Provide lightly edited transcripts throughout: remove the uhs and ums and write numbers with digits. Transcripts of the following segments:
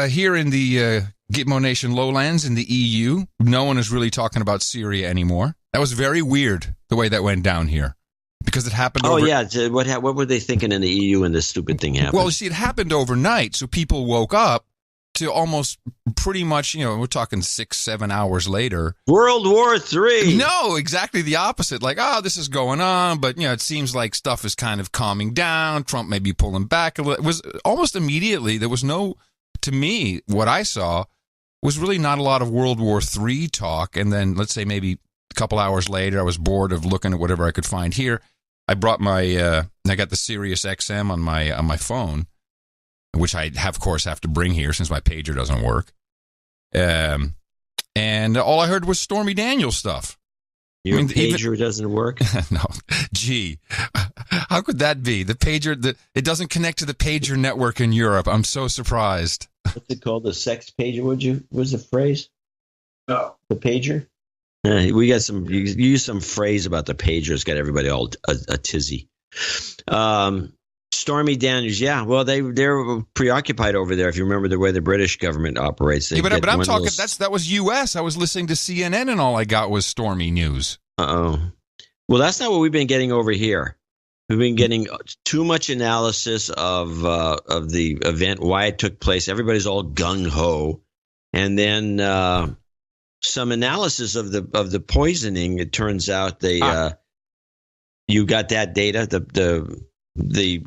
here in the Gitmo Nation lowlands in the EU, no one is really talking about Syria anymore. That was very weird, the way that went down here. Because it happened what were they thinking in the EU when this stupid thing happened? Well, you see, it happened overnight, so people woke up to almost pretty much, we're talking 6-7 hours later. World War III. No, exactly the opposite. Like, this is going on, but, it seems like stuff is kind of calming down. Trump may be pulling back a little. It was almost immediately, there was no, to me, what I saw was really not a lot of World War III talk. And then, let's say maybe a couple hours later, I was bored of looking at whatever I could find here. I brought I got the Sirius XM on my phone, which I of course have to bring here since my pager doesn't work. And all I heard was Stormy Daniels stuff. Your pager doesn't work? No. Gee, how could that be? The pager, it doesn't connect to the pager network in Europe. I'm so surprised. What's it called? The sex pager? Was the phrase? No. The pager? We got some. You use some phrase about the pagers, got everybody all a tizzy. Stormy Daniels, yeah. Well, they're preoccupied over there. If you remember the way the British government operates, but I'm talking. That was U.S. I was listening to CNN, and all I got was Stormy news. Well, that's not what we've been getting over here. We've been getting too much analysis of the event, why it took place. Everybody's all gung ho, and then. Some analysis of the poisoning. It turns out you got that data. The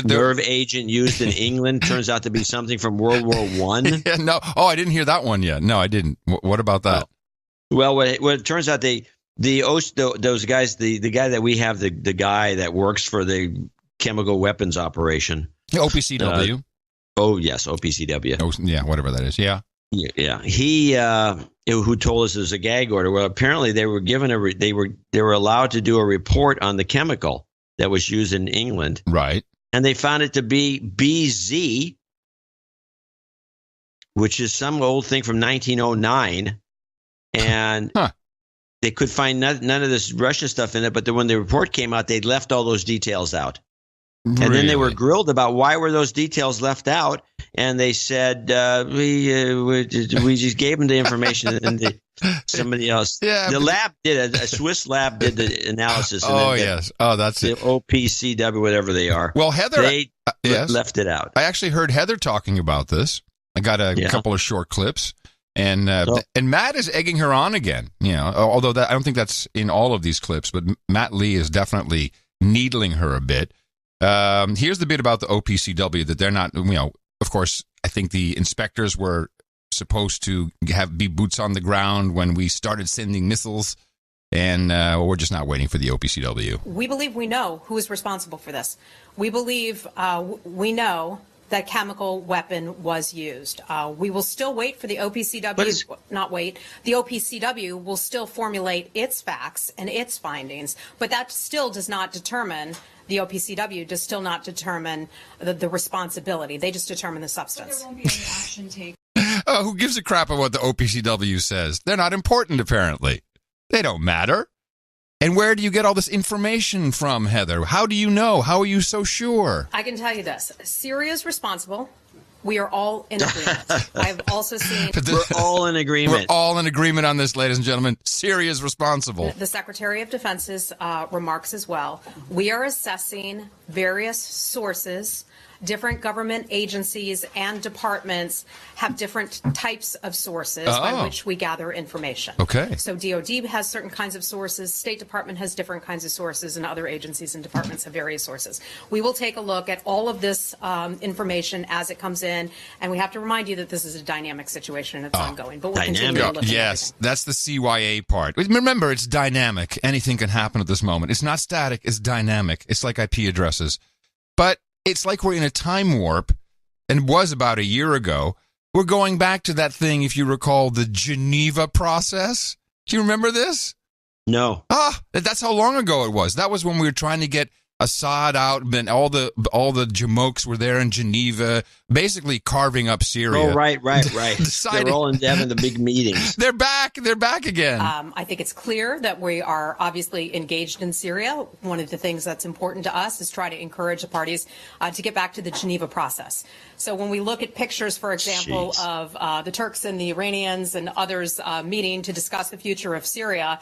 nerve agent used in England turns out to be something from World War I. Yeah, no, I didn't hear that one yet. No, I didn't. What about that? Well, what it turns out those guys, the guy that we have, the guy that works for the chemical weapons operation, OPCW. Yes, OPCW. Yeah, whatever that is. Yeah. Yeah, he who told us it was a gag order. Well, apparently they were given they were allowed to do a report on the chemical that was used in England, right? And they found it to be BZ, which is some old thing from 1909, and they could find none of this Russian stuff in it. But when the report came out, they left all those details out. And then they were grilled about why were those details left out, and they said we just gave them the information, and somebody else, the lab did a Swiss lab did the analysis. And yes, that's the it. OPCW, whatever they are. Well, Heather, they left it out. I actually heard Heather talking about this. I got a couple of short clips, and Matt is egging her on again. Although I don't think that's in all of these clips, but Matt Lee is definitely needling her a bit. Here's the bit about the OPCW that they're not, of course, I think the inspectors were supposed to be boots on the ground when we started sending missiles, and we're just not waiting for the OPCW. We believe we know who is responsible for this. We believe we know that chemical weapon was used. We will still wait for the OPCW, the OPCW will still formulate its facts and its findings, but that still does not determine, the OPCW does still not determine the responsibility. They just determine the substance. There won't be any action taken. Who gives a crap about what the OPCW says? They're not important, apparently. They don't matter. And where do you get all this information from, Heather? How do you know? How are you so sure? I can tell you this. Syria is responsible. We are all in agreement. I've also seen... We're all in agreement. We're all in agreement on this, ladies and gentlemen. Syria is responsible. The Secretary of Defense's remarks as well. We are assessing various sources. Different government agencies and departments have different types of sources by which we gather information. Okay. So DOD has certain kinds of sources, State Department has different kinds of sources, and other agencies and departments have various sources. We will take a look at all of this information as it comes in, and we have to remind you that this is a dynamic situation and it's ongoing. But we'll continue to look at Yes, that's the CYA part. Remember, it's dynamic. Anything can happen at this moment. It's not static, it's dynamic. It's like IP addresses. But it's like we're in a time warp, and was about a year ago. We're going back to that thing, if you recall, the Geneva process. Do you remember this? No. That's how long ago it was. That was when we were trying to get Assad out, and all the Jamokes were there in Geneva. basically carving up Syria. Oh, right. Deciding, they're all having the big meetings. They're back again. I think it's clear that we are obviously engaged in Syria. One of the things that's important to us is try to encourage the parties to get back to the Geneva process. So when we look at pictures, for example, of the Turks and the Iranians and others meeting to discuss the future of Syria,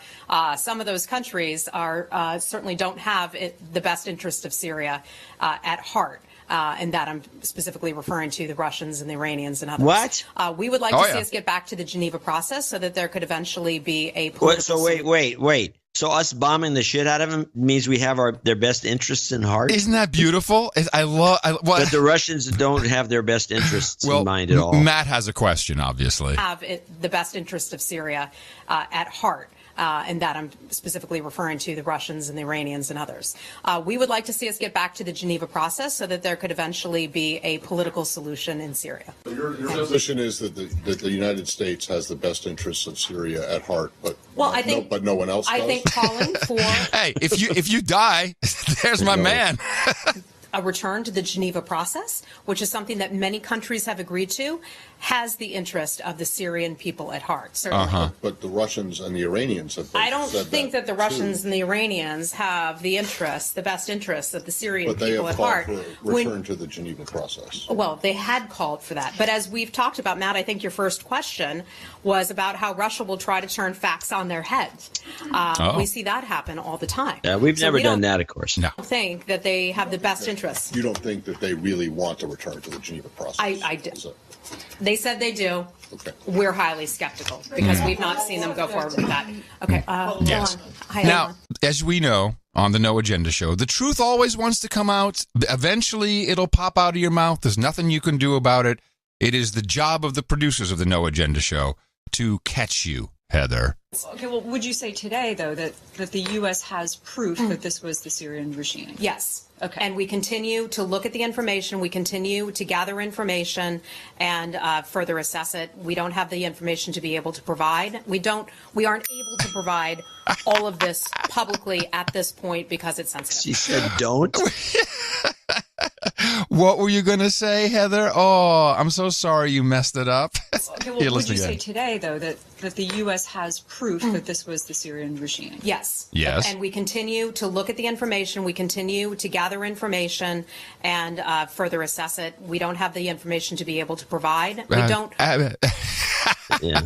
some of those countries are certainly don't have the best interest of Syria at heart. And that I'm specifically referring to the Russians and the Iranians and others. What? We would like to see us get back to the Geneva process so that there could eventually be a political wait. So us bombing the shit out of them means we have their best interests in heart? Isn't that beautiful? But the Russians don't have their best interests in mind at all. Matt has a question, obviously. Have the best interest of Syria at heart. And that I'm specifically referring to the Russians and the Iranians and others. We would like to see us get back to the Geneva process so that there could eventually be a political solution in Syria. Your position is that the United States has the best interests of Syria at heart, but no one else does? I think calling for hey, if you die, there's my man. A return to the Geneva process, which is something that many countries have agreed to, has the interest of the Syrian people at heart. Certainly. But the Russians and the Iranians have both I don't said think that the Russians and the Iranians have the best interests of the Syrian people at heart. But they have called for a return to the Geneva process. Well, they had called for that. But as we've talked about, Matt, I think your first question was about how Russia will try to turn facts on their heads. We see that happen all the time. Yeah, we've never done that, of course. No. I think that they have the best interests. You don't think that they really want to return to the Geneva process? I do. They said they do. Okay. We're highly skeptical because we've not seen them go forward with that. Okay. Yes. Hi, now, as we know on the No Agenda Show, the truth always wants to come out. Eventually, it'll pop out of your mouth. There's nothing you can do about it. It is the job of the producers of the No Agenda Show to catch you, Heather. Okay, well, would you say today, though, that the U.S. has proof that this was the Syrian regime? Yes. Okay. And we continue to look at the information. We continue to gather information and further assess it. We don't have the information to be able to provide. We aren't able to provide all of this publicly at this point because it's sensitive. She said don't. What were you going to say, Heather? Oh, I'm so sorry you messed it up. Okay, well, would you say today, though, that the U.S. has proof that this was the Syrian regime? Yes. Yes. And we continue to look at the information. We continue to gather information and further assess it. We don't have the information to be able to provide. We don't. Yeah.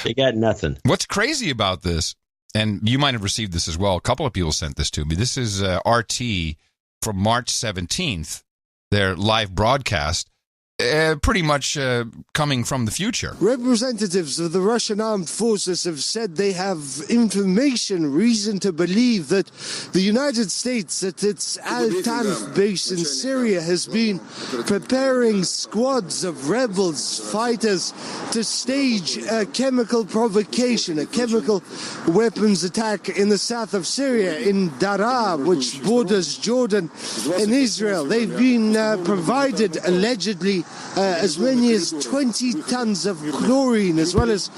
They got nothing. What's crazy about this, and you might have received this as well, a couple of people sent this to me. This is RT from March 17th, their live broadcast, pretty much coming from the future. Representatives of the Russian armed forces have said they have reason to believe that the United States at its Al-Tanf base in Syria has been preparing squads of rebels, fighters, to stage a chemical provocation, a chemical weapons attack in the south of Syria, in Daraa, which borders Jordan and Israel. They've been provided, allegedly, as many as 20 tons of chlorine, as well as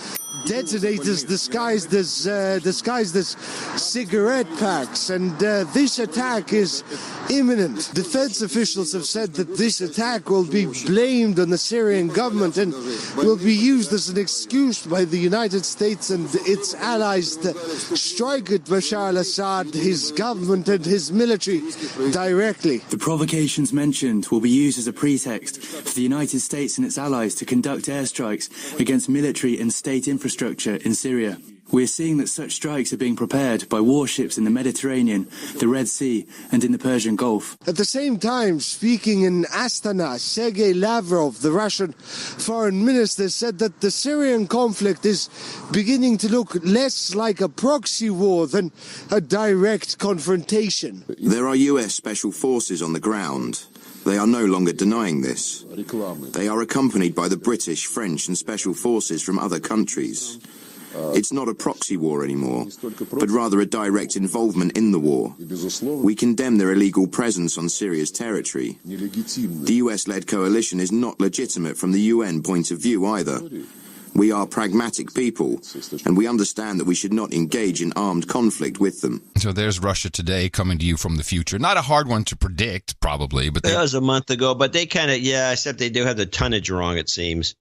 detonators disguised as cigarette packs. And this attack is imminent. Defense officials have said that this attack will be blamed on the Syrian government and will be used as an excuse by the United States and its allies to strike at Bashar al-Assad, his government and his military directly. The provocations mentioned will be used as a pretext for the United States and its allies to conduct airstrikes against military and state infrastructure in Syria. We're seeing that such strikes are being prepared by warships in the Mediterranean, the Red Sea, and in the Persian Gulf. At the same time, speaking in Astana, Sergei Lavrov, the Russian foreign minister, said that the Syrian conflict is beginning to look less like a proxy war than a direct confrontation. There are US special forces on the ground. They are no longer denying this. They are accompanied by the British, French, and special forces from other countries. It's not a proxy war anymore, but rather a direct involvement in the war. We condemn their illegal presence on Syria's territory. The US-led coalition is not legitimate from the UN point of view either. We are pragmatic people, and we understand that we should not engage in armed conflict with them. So there's Russia Today coming to you from the future. Not a hard one to predict, probably. But that was a month ago, but they kind of, except they do have the tonnage wrong, it seems.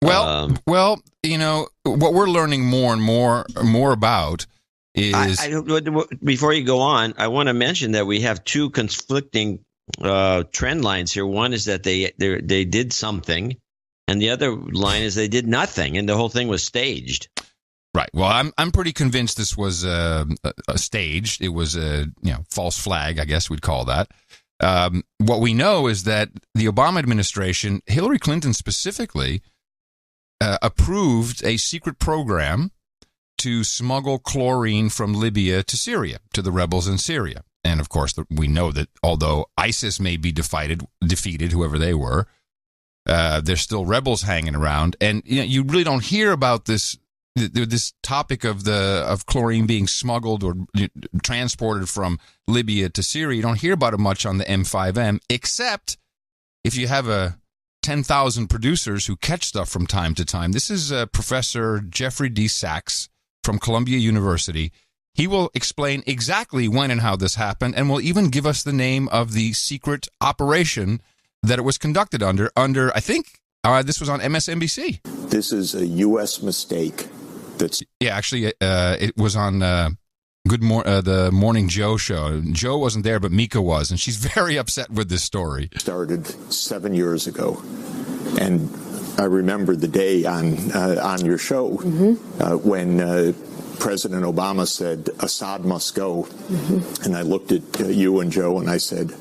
Well, you know, what we're learning more and more about is... Before you go on, I want to mention that we have two conflicting trend lines here. One is that they did something, and the other line is they did nothing, and the whole thing was staged. Right. Well, I'm pretty convinced this was a staged. It was a false flag, I guess we'd call that. What we know is that the Obama administration, Hillary Clinton specifically, approved a secret program to smuggle chlorine from Libya to Syria, to the rebels in Syria. And of course, we know that although ISIS may be defeated, whoever they were, there's still rebels hanging around. And you really don't hear about this topic of chlorine being smuggled or transported from Libya to Syria. You don't hear about it much on the M5M, except if you have 10,000 producers who catch stuff from time to time. This is Professor Jeffrey D. Sachs from Columbia University. He will explain exactly when and how this happened, and will even give us the name of the secret operation that it was conducted under I think this was on MSNBC. This is a U.S. mistake. Actually, it was on the Morning Joe show. Joe wasn't there, but Mika was, and she's very upset with this story. Started 7 years ago, and I remember the day on your show when President Obama said Assad must go, and I looked at you and Joe and I said,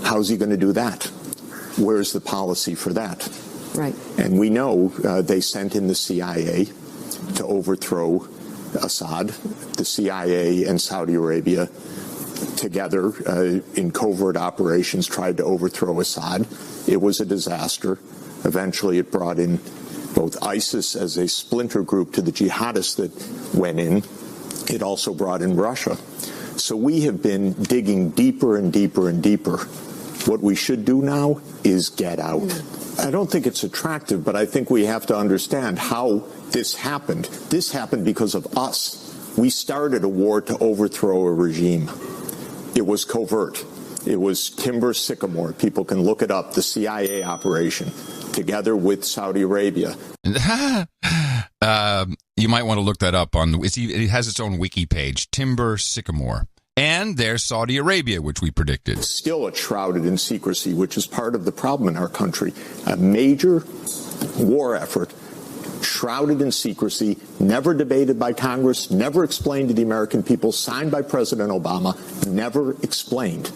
how's he going to do that? Where's the policy for that? Right. And we know they sent in the CIA to overthrow Assad. The CIA and Saudi Arabia together in covert operations tried to overthrow Assad. It was a disaster. Eventually it brought in both ISIS as a splinter group to the jihadists that went in. It also brought in Russia. So we have been digging deeper and deeper and deeper. What we should do now is get out. I don't think it's attractive, but I think we have to understand how this happened. This happened because of us. We started a war to overthrow a regime. It was covert. It was Timber Sycamore. People can look it up, the CIA operation, together with Saudi Arabia. You might want to look that up. It has its own wiki page, Timber Sycamore. And there's Saudi Arabia, which we predicted. Still shrouded in secrecy, which is part of the problem in our country. A major war effort shrouded in secrecy, never debated by Congress, never explained to the American people, signed by President Obama, never explained.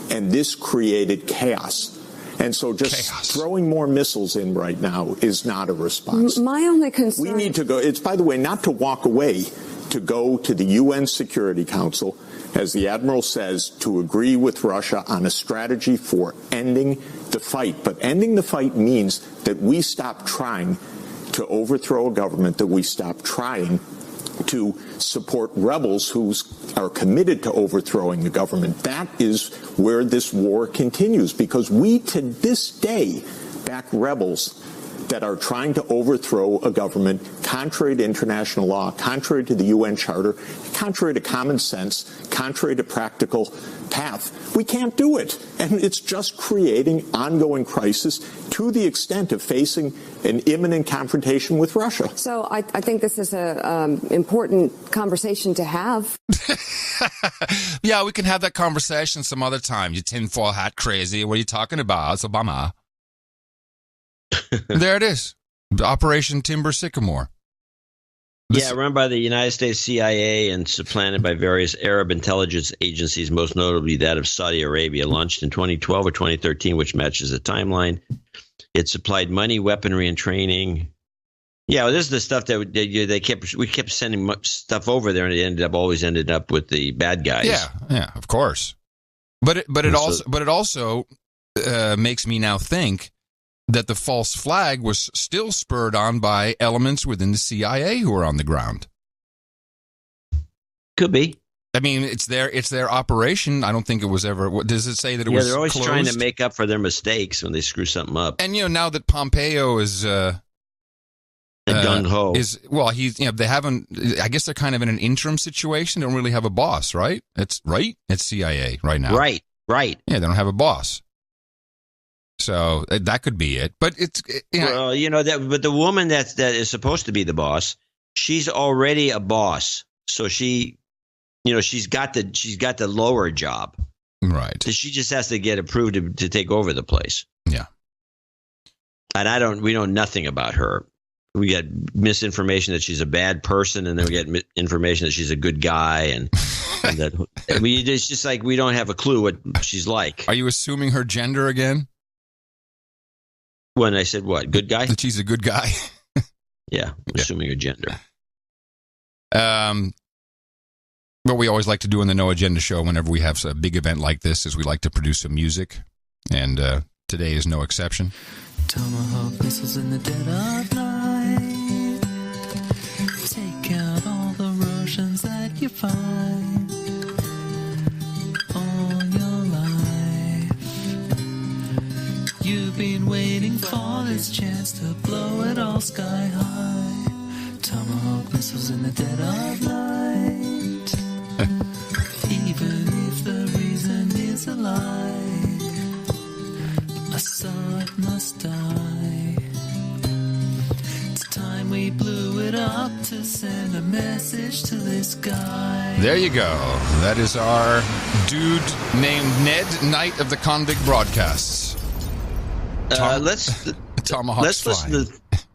And this created chaos. And so just throwing more missiles in right now is not a response. My only concern... We need to go, it's, by the way, not to walk away, to go to the UN Security Council, as the Admiral says, to agree with Russia on a strategy for ending the fight. But ending the fight means that we stop trying to overthrow a government, that we stop trying to support rebels who are committed to overthrowing the government. That is where this war continues, because we, to this day, back rebels that are trying to overthrow a government contrary to international law, contrary to the UN Charter, contrary to common sense, contrary to practical path. We can't do it. And it's just creating ongoing crisis to the extent of facing an imminent confrontation with Russia. So I think this is an important conversation to have. Yeah, we can have that conversation some other time. You tinfoil hat crazy. What are you talking about? It's Obama. There it is. Operation Timber Sycamore. Run by the United States CIA and supplanted by various Arab intelligence agencies, most notably that of Saudi Arabia, launched in 2012 or 2013, which matches the timeline. It supplied money, weaponry, and training. Yeah, well, this is the stuff that we kept sending stuff over there, and it always ended up with the bad guys. Yeah, of course. But it also makes me now think that the false flag was still spurred on by elements within the CIA who are on the ground. Could be. I mean, it's their operation. I don't think it was ever. What does it say that it was? Yeah, they're always closed? trying to make up for their mistakes when they screw something up. And now that Pompeo is gung ho they haven't. I guess they're kind of in an interim situation. They don't really have a boss, right? It's CIA right now. Right. Yeah, they don't have a boss. So that could be it. But it's well, but the woman that is supposed to be the boss, she's already a boss. So she's got the lower job. Right. So she just has to get approved to take over the place. Yeah. And we know nothing about her. We get misinformation that she's a bad person, and then we get information that she's a good guy, and that it's just like we don't have a clue what she's like. Are you assuming her gender again? When I said what, good guy? That she's a good guy. Yeah, assuming her gender. What we always like to do in the No Agenda Show whenever we have a big event like this is we like to produce some music, and today is no exception. Tomahawk missiles in the dead of night. Take out all the Russians that you find all your life. You've been waiting for this chance to blow it all sky high. Tomahawk missiles in the dead of night. Even if the reason is a lie, Assad must die. It's time we blew it up to send a message to this guy. There you go. That is our dude named Ned, Knight of the Convict Broadcasts. Let's listen to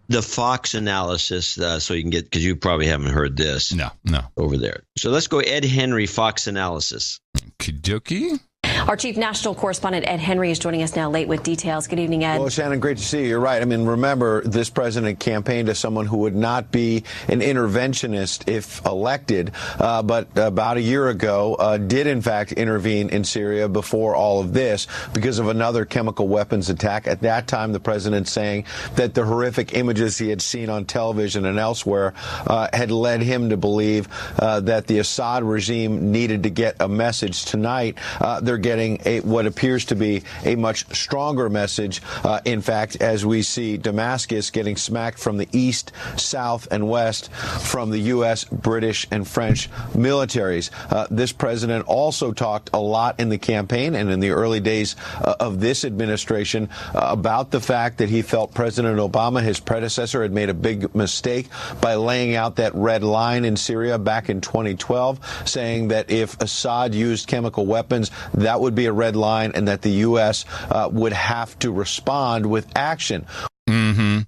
the Fox analysis so you can get, because you probably haven't heard this. No. Over there. So let's go Ed Henry Fox analysis. Kidoki. Our chief national correspondent, Ed Henry, is joining us now late with details. Good evening, Ed. Well, Shannon, great to see you. You're right. I mean, remember, this president campaigned as someone who would not be an interventionist if elected, but about a year ago did, in fact, intervene in Syria before all of this because of another chemical weapons attack. At that time, the president saying that the horrific images he had seen on television and elsewhere had led him to believe that the Assad regime needed to get a message tonight. They're getting what appears to be a much stronger message. In fact, as we see Damascus getting smacked from the east, south, and west from the U.S., British, and French militaries. This president also talked a lot in the campaign and in the early days of this administration about the fact that he felt President Obama, his predecessor, had made a big mistake by laying out that red line in Syria back in 2012, saying that if Assad used chemical weapons, that would be a red line, and that the U.S. Would have to respond with action. Mm-hmm.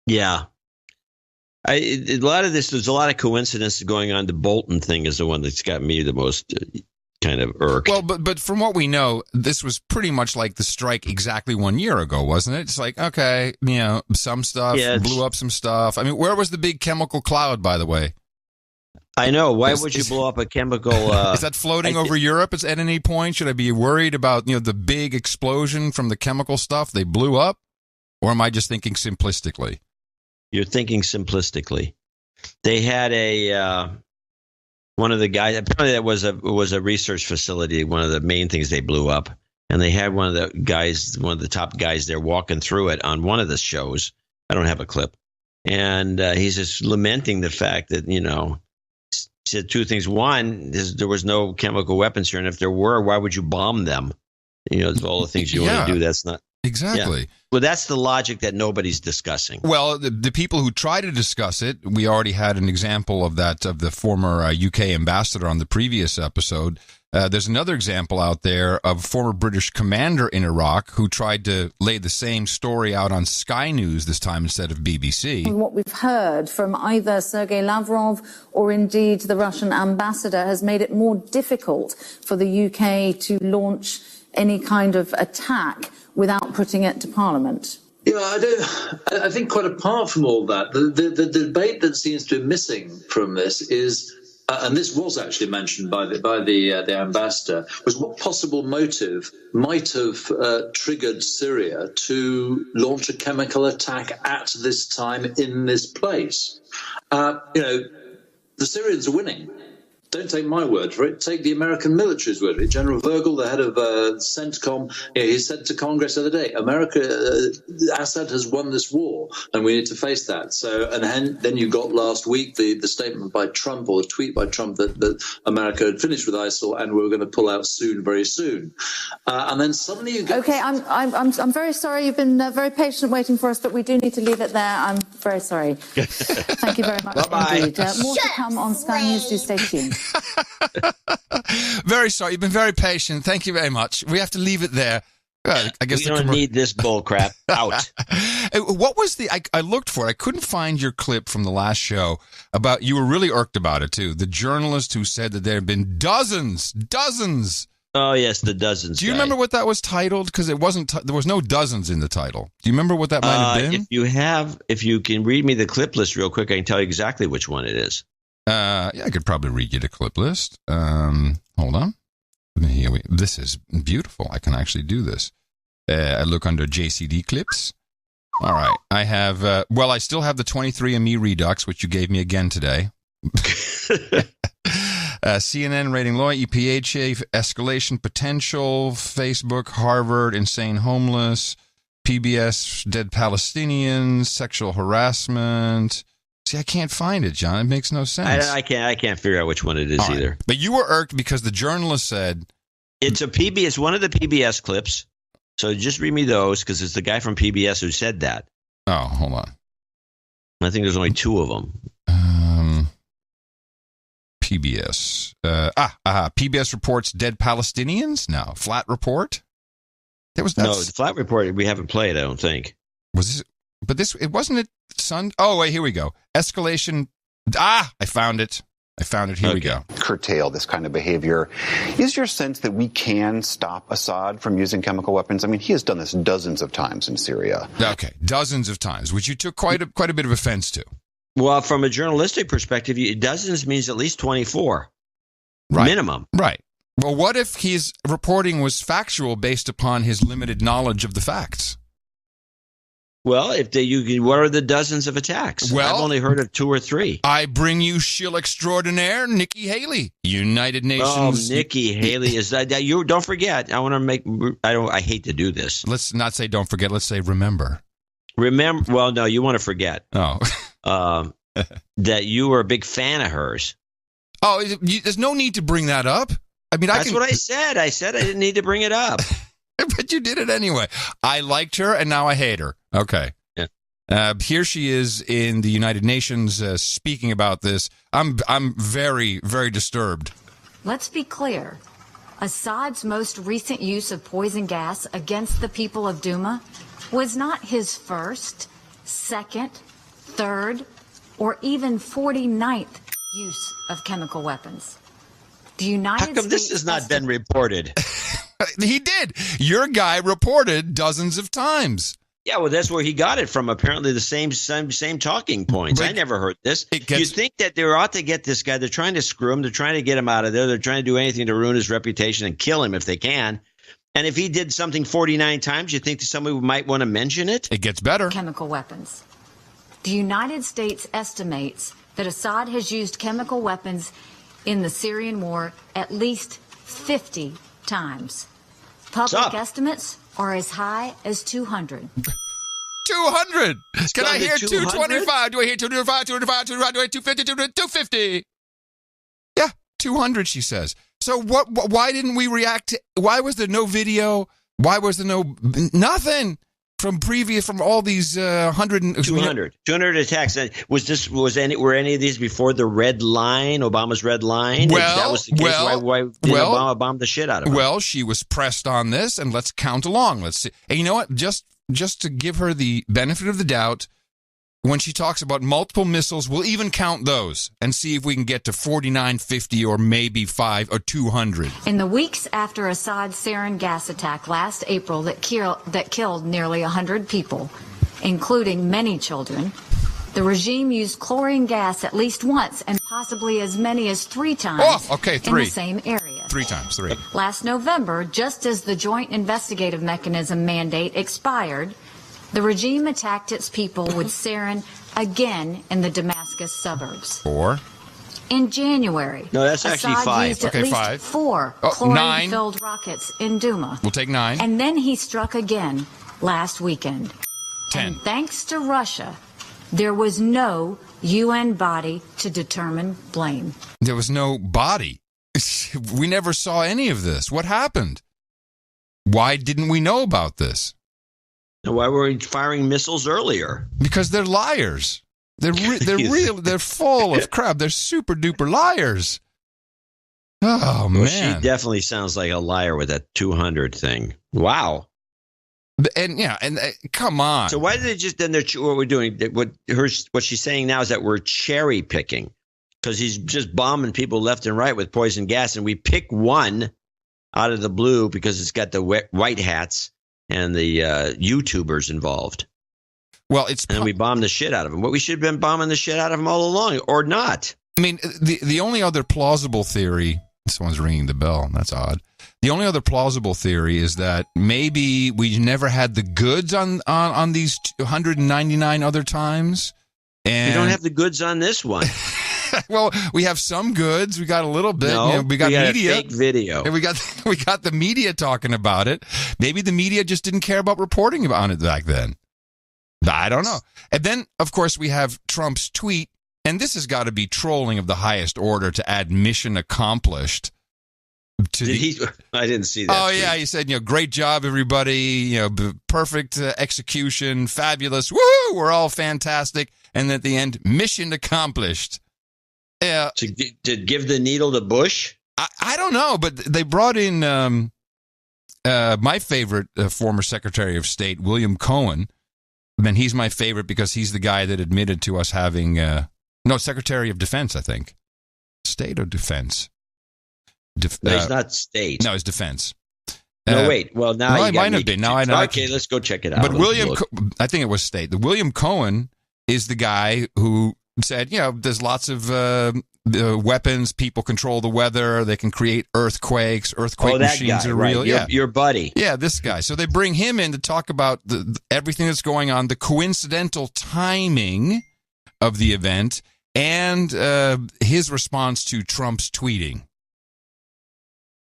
Yeah. A lot of this, there's a lot of coincidences going on. The Bolton thing is the one that's got me the most kind of irked. Well, but from what we know, this was pretty much like the strike exactly 1 year ago, wasn't it? It's like, okay, some stuff, blew up some stuff. I mean, where was the big chemical cloud, by the way? I know. Why would you blow up a chemical? Is that floating over Europe at any point? Should I be worried about the big explosion from the chemical stuff they blew up, or am I just thinking simplistically? You're thinking simplistically. They had one of the guys. Apparently, that was a research facility. One of the main things they blew up, and they had one of the top guys there walking through it on one of the shows. I don't have a clip, and he's just lamenting the fact that said two things. One, there was no chemical weapons here, and if there were, why would you bomb them? All the things you want to do. That's not exactly. Yeah. Well, that's the logic that nobody's discussing. Well, the people who try to discuss it, we already had an example of that of the former UK ambassador on the previous episode. There's another example out there of a former British commander in Iraq who tried to lay the same story out on Sky News this time instead of BBC. What we've heard from either Sergei Lavrov or indeed the Russian ambassador has made it more difficult for the UK to launch any kind of attack without putting it to Parliament. Yeah, I think quite apart from all that, the debate that seems to be missing from this is, and this was actually mentioned by the ambassador, was what possible motive might have triggered Syria to launch a chemical attack at this time in this place. The Syrians are winning. Don't take my word for it. Take the American military's word for it. General Virgil, the head of CENTCOM, he said to Congress the other day, Assad has won this war, and we need to face that. So, and then you got last week the statement by Trump, or the tweet by Trump, that America had finished with ISIL and we were going to pull out soon, very soon. And then suddenly you get... Okay, I'm very sorry. You've been very patient waiting for us, but we do need to leave it there. I'm very sorry. Thank you very much indeed. More to come on Sky News. Do stay tuned. Very sorry. You've been very patient. Thank you very much. We have to leave it there. I guess we don't need this bull crap. Out. What was the... I looked for it. I couldn't find your clip from the last show about... You were really irked about it, too. The journalist who said that there have been dozens. Oh, yes, the dozens. Do you remember what that was titled? Because it wasn't... there was no dozens in the title. Do you remember what that might have been? If you can read me the clip list real quick, I can tell you exactly which one it is. Yeah, I could probably read you the clip list. Hold on. Here this is beautiful. I can actually do this. I look under JCD clips. All right. I have, I still have the 23andMe Redux, which you gave me again today. CNN rating low, EPHA, escalation potential, Facebook, Harvard, insane homeless, PBS, dead Palestinians, sexual harassment. See, I can't find it, John. It makes no sense. I can't figure out which one it is either. Right. But you were irked because the journalist said it's a PBS. It's one of the PBS clips. So just read me those because it's the guy from PBS who said that. Oh, hold on. I think there's only two of them. PBS. PBS reports dead Palestinians. No, Flat Report. No, the Flat Report we haven't played. I don't think. Was this? But this, it wasn't it. Oh, wait, here we go. Escalation. I found it. Here we go. Curtail this kind of behavior. Is your sense that we can stop Assad from using chemical weapons? I mean, he has done this dozens of times in Syria. Okay, dozens of times, which you took quite a bit of offense to. Well, from a journalistic perspective, dozens means at least 24. Right. Minimum. Right. Well, what if his reporting was factual based upon his limited knowledge of the facts? Well, what are the dozens of attacks? Well, I've only heard of 2 or 3. I bring you shill extraordinaire, Nikki Haley, United Nations. Oh, Nikki Haley is that you? Don't forget. I want to make. I hate to do this. Let's not say don't forget. Let's say remember. Remember. Well, no, you want to forget. Oh, that you were a big fan of hers. Oh, there's no need to bring that up. I mean, that's what I said. I said I didn't need to bring it up. But you did it anyway. I liked her, and now I hate her. Okay. Yeah. Here she is in the United Nations speaking about this. I'm very, very disturbed. Let's be clear. Assad's most recent use of poison gas against the people of Douma was not his first, second, third, or even 49th use of chemical weapons. The United States... How come this has not been reported? He did. Your guy reported dozens of times. Yeah, well, that's where he got it from. Apparently the same talking points. I never heard this. You think that they ought to get this guy. They're trying to screw him. They're trying to get him out of there. They're trying to do anything to ruin his reputation and kill him if they can. And if he did something 49 times, you think that somebody might want to mention it? It gets better. Chemical weapons. The United States estimates that Assad has used chemical weapons in the Syrian war at least 50 times. Public estimates are as high as 200. 200! Can I hear 225? Do I hear 225, 225, 225, do I hear 250, 250? Yeah, 200, she says. So why didn't we react to, why was there no video? Why was there nothing from all these 200 attacks? Were any of these before the red line, Obama's red line? Well, that was the case, why did Obama bomb the shit out of him? Well, she was pressed on this, and let's count along. Let's see. And you know what? Just to give her the benefit of the doubt, when she talks about multiple missiles, we'll even count those and see if we can get to 49, 50, or maybe 5 or 200. In the weeks after Assad's sarin gas attack last April that killed nearly 100 people, including many children, the regime used chlorine gas at least once and possibly as many as 3 times in the same area. 3 times. Last November, just as the Joint Investigative Mechanism mandate expired, the regime attacked its people with sarin again in the Damascus suburbs. In January, no, that's actually Assad 5. used at Okay, least 5. 4 9. chlorine-filled rockets in Duma. We'll take 9. And then he struck again last weekend. 10. And thanks to Russia, there was no UN body to determine blame. There was no body. We never saw any of this. What happened? Why didn't we know about this? Why were we firing missiles earlier? Because they're liars. They're real. They're full of crap. They're super duper liars. Oh, man. Well, she definitely sounds like a liar with that 200 thing. Wow. And come on. So why did they just then? What we're doing? What she's saying now is that we're cherry picking because he's just bombing people left and right with poison gas, and we pick one out of the blue because it's got the white hats and the YouTubers involved. Well, and we bomb the shit out of them. But we should have been bombing the shit out of them all along, or not. I mean, the only other plausible theory. Someone's ringing the bell. That's odd. The only other plausible theory is that maybe we never had the goods on these 199 other times. And we don't have the goods on this one. Well, we have some goods. We got a little bit. No, we got media. A fake video. And we got the media talking about it. Maybe the media just didn't care about reporting on it back then. I don't know. And then, of course, we have Trump's tweet, and this has got to be trolling of the highest order to add mission accomplished. I didn't see that. Oh, tweet. yeah. He said, great job, everybody. Perfect execution. Fabulous. Woo! We're all fantastic. And at the end, mission accomplished. Yeah. To give the needle to Bush? I don't know, but they brought in my favorite former Secretary of State, William Cohen. And he's my favorite because he's the guy that admitted to us having Secretary of Defense, I think. State or Defense? No, he's not state. No, it's Defense. No, wait. Well, now it might have been. Now I know. Okay, let's go check it out. But I think it was state. The William Cohen is the guy who said, there's lots of weapons. People control the weather. They can create earthquakes. Earthquake machines are real. Right. Your buddy. Yeah, this guy. So they bring him in to talk about everything that's going on, the coincidental timing of the event, and his response to Trump's tweeting.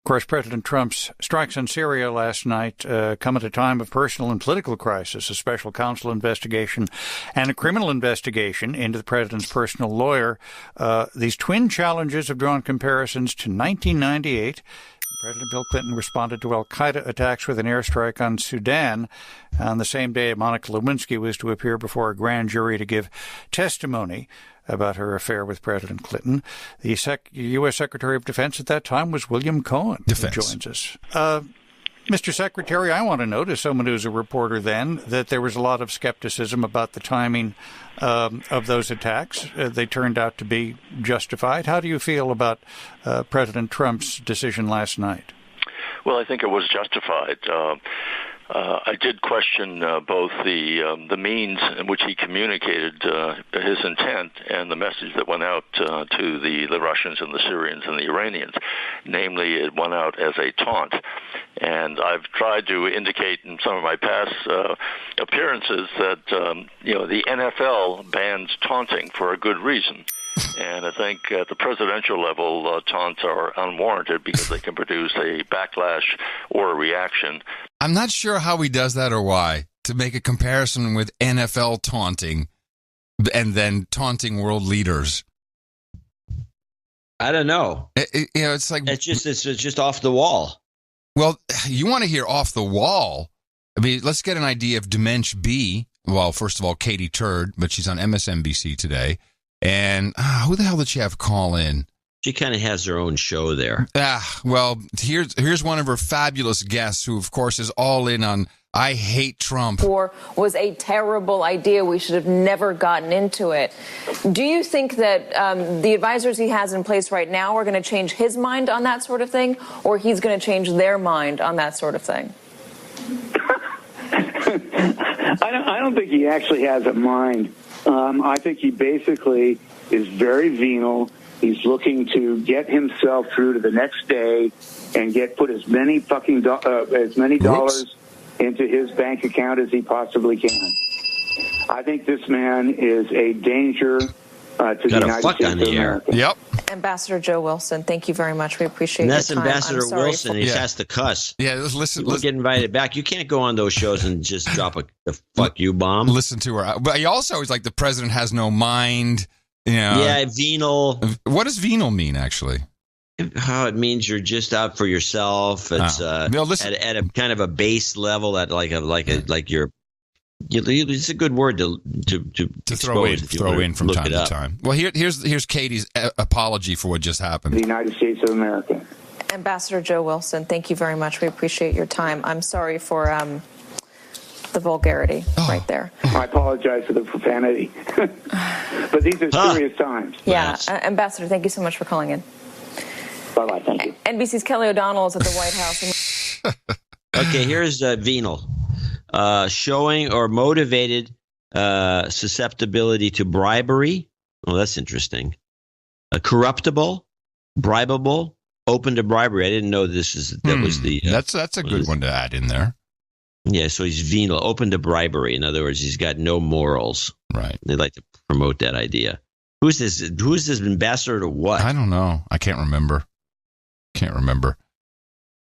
Of course, President Trump's strikes on Syria last night come at a time of personal and political crisis, a special counsel investigation and a criminal investigation into the president's personal lawyer. These twin challenges have drawn comparisons to 1998. President Bill Clinton responded to al-Qaeda attacks with an airstrike on Sudan. On the same day, Monica Lewinsky was to appear before a grand jury to give testimony about her affair with President Clinton. The U.S. Secretary of Defense at that time was William Cohen, who joins us. Mr. Secretary, I want to note, as someone who's a reporter then, that there was a lot of skepticism about the timing of those attacks. They turned out to be justified. How do you feel about President Trump's decision last night? Well, I think it was justified. I did question both the means in which he communicated his intent and the message that went out to the Russians and the Syrians and the Iranians. Namely, it went out as a taunt. And I've tried to indicate in some of my past appearances that, the NFL bans taunting for a good reason. And I think at the presidential level, taunts are unwarranted because they can produce a backlash or a reaction. I'm not sure how he does that or why, to make a comparison with NFL taunting and then taunting world leaders. I don't know. It's like it's just off the wall. Well, you want to hear off the wall? I mean, let's get an idea of Dimension B. Well, first of all, Katie Turd, but she's on MSNBC today. And who the hell did she have call in? She kind of has her own show there. Well, here's one of her fabulous guests who, of course, is all in on I hate Trump. War was a terrible idea. We should have never gotten into it. Do you think that the advisors he has in place right now are going to change his mind on that sort of thing, or he's going to change their mind on that sort of thing? I don't think he actually has a mind. I think he basically is very venal. He's looking to get himself through to the next day and put as many dollars into his bank account as he possibly can. I think this man is a danger to the United States of America. Yep. Ambassador Joe Wilson, thank you very much. We appreciate and your that's time. Ambassador Wilson. He has to cuss. Yeah, listen. We'll get invited back. You can't go on those shows and just drop a fuck you bomb. Listen to her. But he also is like, the president has no mind. You know, yeah, venal. What does venal mean, actually? How it means you're just out for yourself. It's at a kind of a base level, at like you're. It's a good word to throw in from time to time. Well, here's Katie's apology for what just happened. The United States of America. Ambassador Joe Wilson, thank you very much. We appreciate your time. I'm sorry for the vulgarity right there. I apologize for the profanity. But these are serious times. Yeah, Ambassador, thank you so much for calling in. Bye-bye, thank you. NBC's Kelly O'Donnell is at the White House. Okay, here's venal. Showing or motivated susceptibility to bribery. Oh, that's interesting. Corruptible, bribable, open to bribery. I didn't know that was the. That's a good one to add in there. Yeah, so he's venal, open to bribery. In other words, he's got no morals. Right. They like to promote that idea. Who's this? Who's this ambassador to what? I don't know. I can't remember.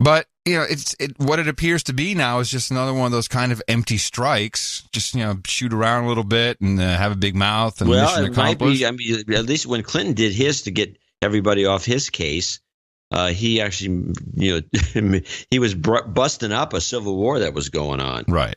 But what it appears to be now is just another one of those kind of empty strikes. Just shoot around a little bit and have a big mouth. And mission accomplished. Might be. I mean, at least when Clinton did his to get everybody off his case, he actually, he was busting up a civil war that was going on. Right.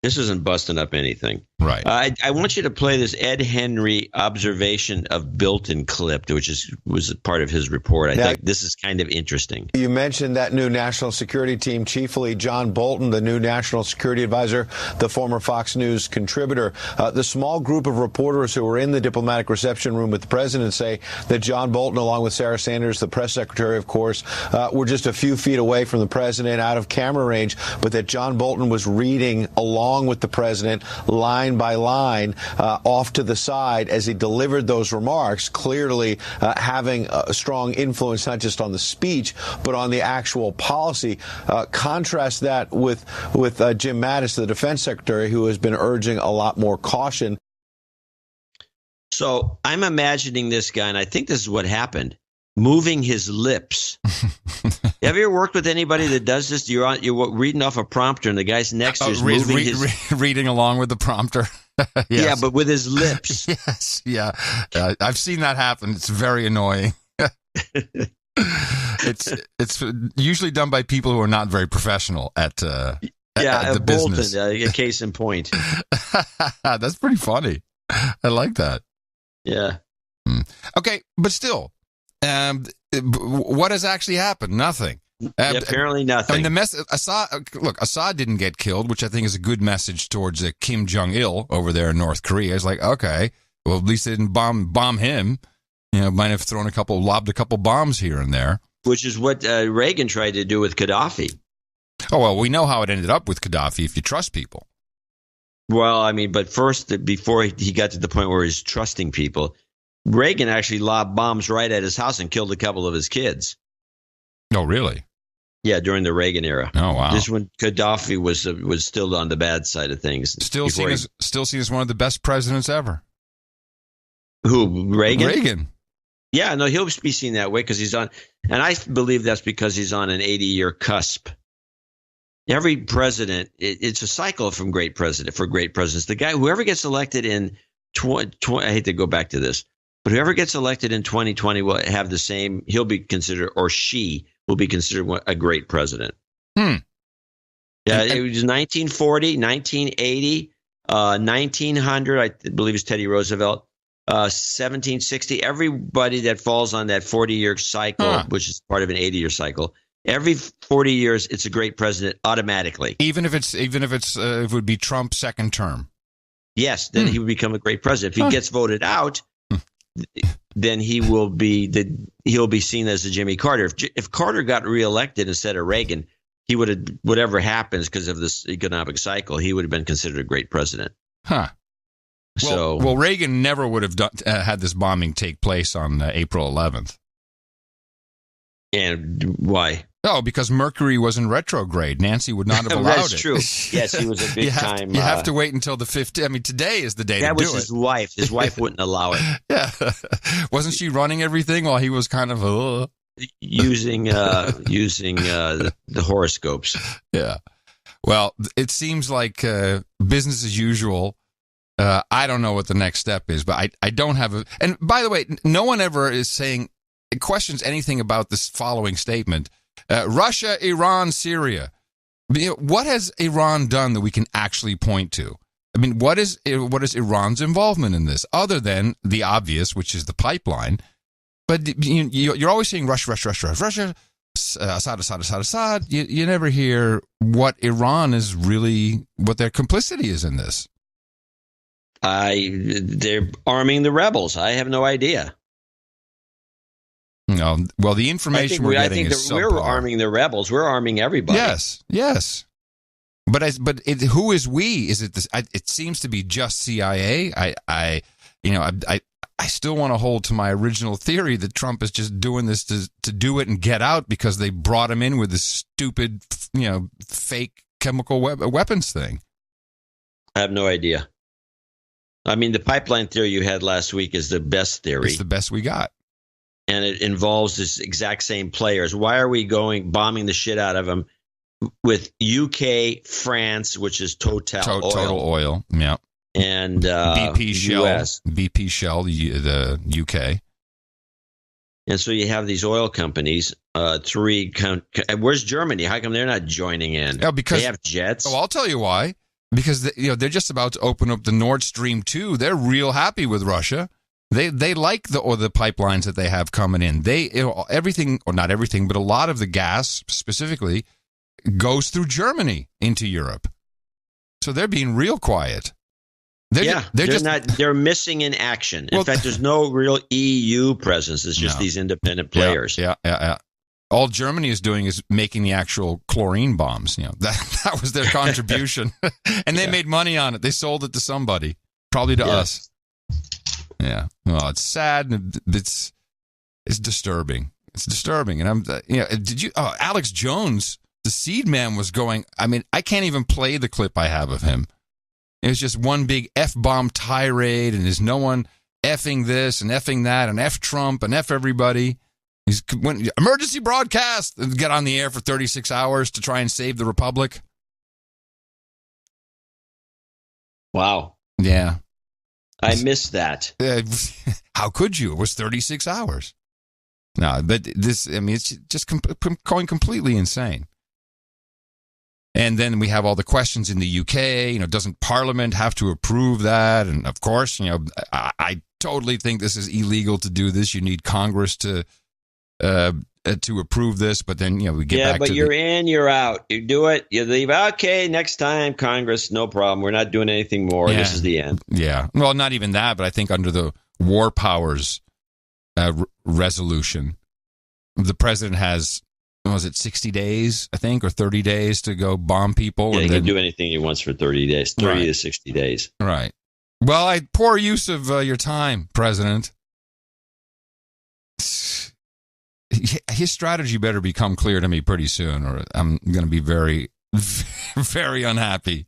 This isn't busting up anything. Right. I want you to play this Ed Henry observation of Bilton clip, which was a part of his report. I think this is kind of interesting. You mentioned that new national security team, chiefly John Bolton, the new national security advisor, the former Fox News contributor. The small group of reporters who were in the diplomatic reception room with the president say that John Bolton, along with Sarah Sanders, the press secretary, of course, were just a few feet away from the president, out of camera range, but that John Bolton was reading along with the president line by line off to the side as he delivered those remarks, clearly having a strong influence not just on the speech but on the actual policy. Contrast that with Jim Mattis, the defense secretary, who has been urging a lot more caution. So I'm imagining this guy, and I think this is what happened, moving his lips. Have you ever worked with anybody that does this? You're reading off a prompter, and the guy's next to you is moving reading along with the prompter. Yes. Yeah, but with his lips. Yes, yeah. I've seen that happen. It's very annoying. It's usually done by people who are not very professional at the Bolton, business. A case in point. That's pretty funny. I like that. Yeah. Okay, but still. What has actually happened? Nothing. Apparently nothing. I mean, Assad didn't get killed, which I think is a good message towards Kim Jong-il over there in North Korea. It's like, okay, well, at least they didn't bomb him. Might have lobbed a couple bombs here and there. Which is what Reagan tried to do with Gaddafi. Oh, well, we know how it ended up with Gaddafi if you trust people. Well, I mean, but first, before he got to the point where he's trusting people, Reagan actually lobbed bombs right at his house and killed a couple of his kids. Oh, really? Yeah, during the Reagan era. Oh, wow. Just when Gaddafi was still on the bad side of things. Still seen as one of the best presidents ever. Who, Reagan? Reagan. Yeah, no, he'll be seen that way because he's on, and I believe that's because he's on an 80-year cusp. Every president, it's a cycle for great presidents. The guy, whoever gets elected in I hate to go back to this, but whoever gets elected in 2020 will have the same, he'll be considered, or she will be considered a great president. Yeah, it was 1940, 1980, 1900, I believe it's Teddy Roosevelt, 1760. Everybody that falls on that 40-year cycle, which is part of an 80-year cycle, every 40 years, it's a great president automatically. Even if it would be Trump's second term. Yes, then he would become a great president. If he gets voted out, then he'll be seen as a Jimmy Carter. If Carter got reelected instead of Reagan, he would have, whatever happens because of this economic cycle, he would have been considered a great president. Huh. Well, Reagan never would have had this bombing take place on April 11th. And why? Oh, because Mercury was in retrograde. Nancy would not have allowed That's it. true. Yes, he was a big time. You have to wait until the 15th. I mean, today is the day to do it. That was his wife. His wife wouldn't allow it. Yeah. Wasn't she running everything while he was kind of using the horoscopes? Yeah. Well, it seems like business as usual. I don't know what the next step is, but I don't have a. And by the way, no one ever is saying questions anything about this following statement. Russia, Iran, Syria. What has Iran done that we can actually point to? I mean, what is Iran's involvement in this, other than the obvious, which is the pipeline? But you're always saying Russia, Assad. You never hear what Iran is really, what their complicity is in this. They're arming the rebels. I have no idea. No, well, the information we're getting is subpar. We're arming the rebels. We're arming everybody. Yes. But who is we? Is it this? It seems to be just CIA. I still want to hold to my original theory that Trump is just doing this to do it and get out because they brought him in with this stupid, fake chemical weapons thing. I have no idea. I mean, the pipeline theory you had last week is the best theory. It's the best we got. And it involves this exact same players. Why are we bombing the shit out of them with UK, France, which is Total Oil, yeah, and BP Shell, US. BP Shell, the UK. And so you have these oil companies. Where's Germany? How come they're not joining in? Oh, because they have jets. Oh, I'll tell you why. Because they're just about to open up the Nord Stream 2. They're real happy with Russia. They like the pipelines that they have coming in. Everything, or not everything, but a lot of the gas specifically goes through Germany into Europe. So they're being real quiet. They're missing in action. In fact, there's no real EU presence. It's just these independent players. Yeah. All Germany is doing is making the actual chlorine bombs. That was their contribution, and they made money on it. They sold it to somebody, probably to us. Yeah. Well, it's sad. And it's disturbing. It's disturbing. And Alex Jones, the seed man, was going. I mean, I can't even play the clip I have of him. It was just one big F-bomb tirade, and there's no one effing this and effing that and F Trump and F everybody. He's went emergency broadcast and get on the air for 36 hours to try and save the republic. Wow. Yeah. I missed that. How could you? It was 36 hours. No, but this, I mean, it's just going completely insane. And then we have all the questions in the UK, doesn't Parliament have to approve that? And of course, I totally think this is illegal to do this. You need Congress to approve this, but then we get back to but you're in, you're out. You do it, you leave. Okay, next time, Congress, no problem. We're not doing anything more. Yeah. This is the end. Yeah. Well, not even that, but I think under the War Powers resolution, the president has, was it 60 days, I think, or 30 days to go bomb people? Yeah, he can do anything he wants for 30 days, 30 to 60 days. Right. Well, poor use of your time, President. His strategy better become clear to me pretty soon, or I'm going to be very, very unhappy.